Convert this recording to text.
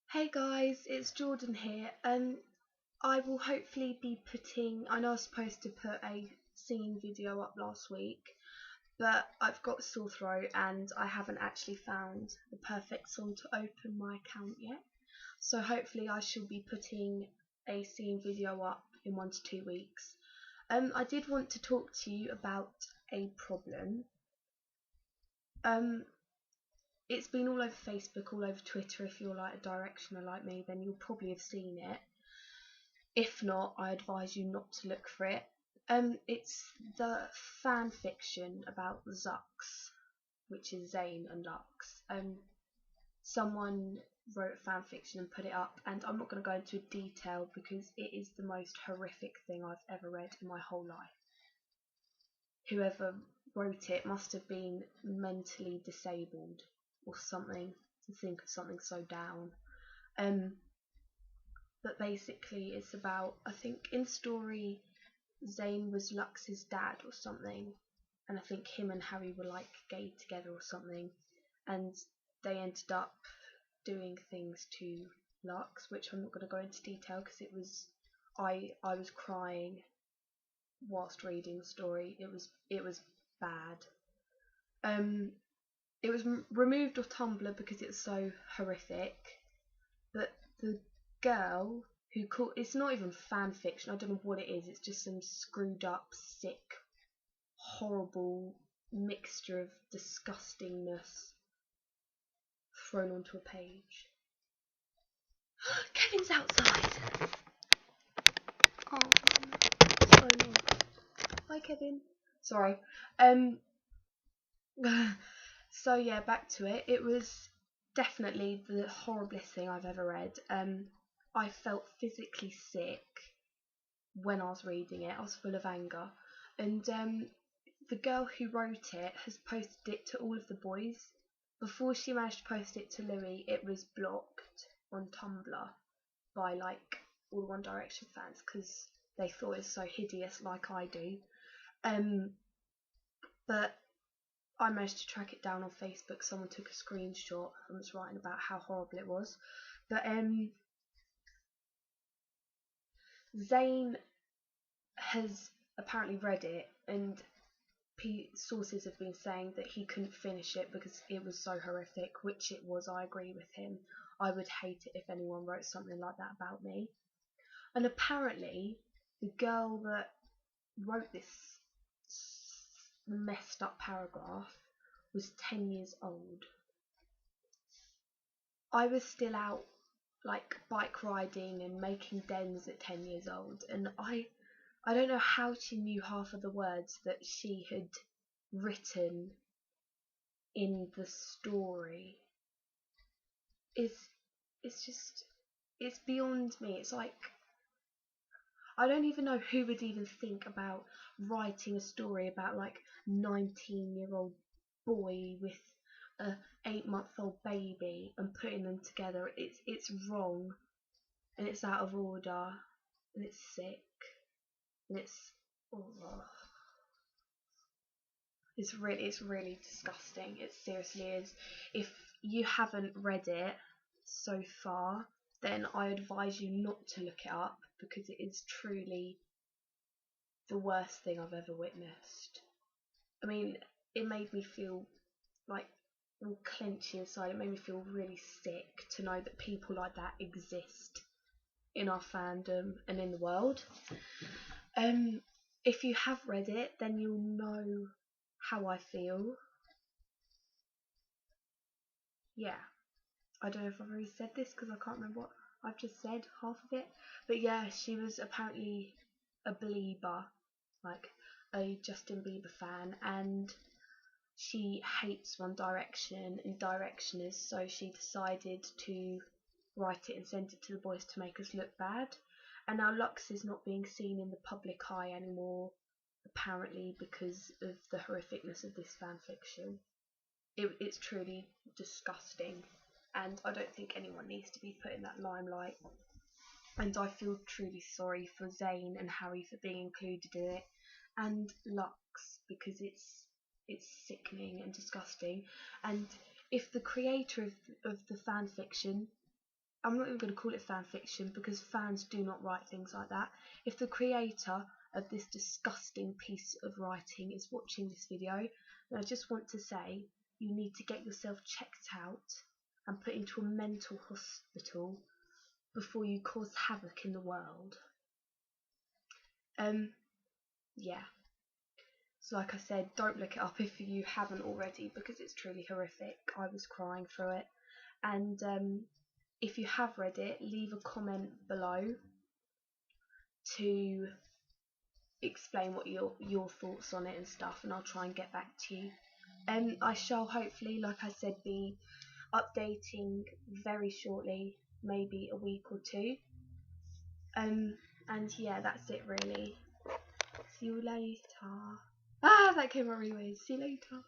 Hey guys, it's Jordan here. I will hopefully be I know I was supposed to put a singing video up last week, but I've got sore throat and I haven't actually found the perfect song to open my account yet. So hopefully I shall be putting a singing video up in 1 to 2 weeks. I did want to talk to you about a problem. Um, it's been all over Facebook, all over Twitter. If you're like a directioner like me, then you'll probably have seen it. If not, I advise you not to look for it. It's the fan fiction about Zux, which is Zayn and Lux. Someone wrote fan fiction and put it up, and I'm not going to go into detail because it is the most horrific thing I've ever read in my whole life. Whoever wrote it must have been mentally disabled or something to think of something so down. But basically it's about, I think in story, Zayn was Lux's dad or something, and I think him and Harry were like gay together or something, and they ended up doing things to Lux, which I'm not going to go into detail because I was crying whilst reading the story. It was bad. It was removed off Tumblr because it's so horrific, but the girl it's not even fan fiction, I don't know what it is, it's just some screwed up, sick, horrible mixture of disgustingness thrown onto a page. Kevin's outside. Oh, so annoying. Hi Kevin. Sorry. Um so yeah, back to it. It was definitely the horriblest thing I've ever read. I felt physically sick when I was reading it. I was full of anger, and the girl who wrote it has posted it to all of the boys. Before she managed to post it to Louis, it was blocked on Tumblr by like all the One Direction fans because they thought it was so hideous, like I do. Um, but I managed to track it down on Facebook. Someone took a screenshot and was writing about how horrible it was. But Zayn has apparently read it, and sources have been saying that he couldn't finish it because it was so horrific, which it was. I agree with him. I would hate it if anyone wrote something like that about me. And apparently, the girl that wrote this messed up paragraph was 10 years old. I was still out like bike riding and making dens at 10 years old, and I don't know how she knew half of the words that she had written in the story. Is it's just it's beyond me. It's like I don't even know who would even think about writing a story about like 19-year-old boy with a 8-month-old baby and putting them together. It's wrong, and it's out of order, and it's sick, and oh, it's really disgusting. It seriously is. If you haven't read it so far, then I advise you not to look it up because it is truly the worst thing I've ever witnessed. I mean, it made me feel like all clenchy inside. It made me feel really sick to know that people like that exist in our fandom and in the world. Um, if you have read it, then you'll know how I feel. Yeah, I don't know if I've already said this because I can't remember what I've just said, half of it. But yeah, she was apparently a believer, like a Justin Bieber fan, and she hates One Direction and Directioners, so she decided to write it and send it to the boys to make us look bad. And now Lux is not being seen in the public eye anymore, apparently because of the horrificness of this fan fiction. It's truly disgusting, and I don't think anyone needs to be put in that limelight. And I feel truly sorry for Zayn and Harry for being included in it, and Lux because it's sickening and disgusting. And if the creator of the fan fiction, I'm not even going to call it fan fiction because fans do not write things like that. If the creator of this disgusting piece of writing is watching this video, then I just want to say you need to get yourself checked out and put into a mental hospital before you cause havoc in the world. Yeah. So like I said, don't look it up if you haven't already because it's truly horrific. I was crying through it. And if you have read it, leave a comment below to explain what your thoughts on it and stuff, and I'll try and get back to you. I shall hopefully, like I said, be updating very shortly, maybe a week or two. And yeah, that's it really. See you later. Ah, that came out really weird. See you later.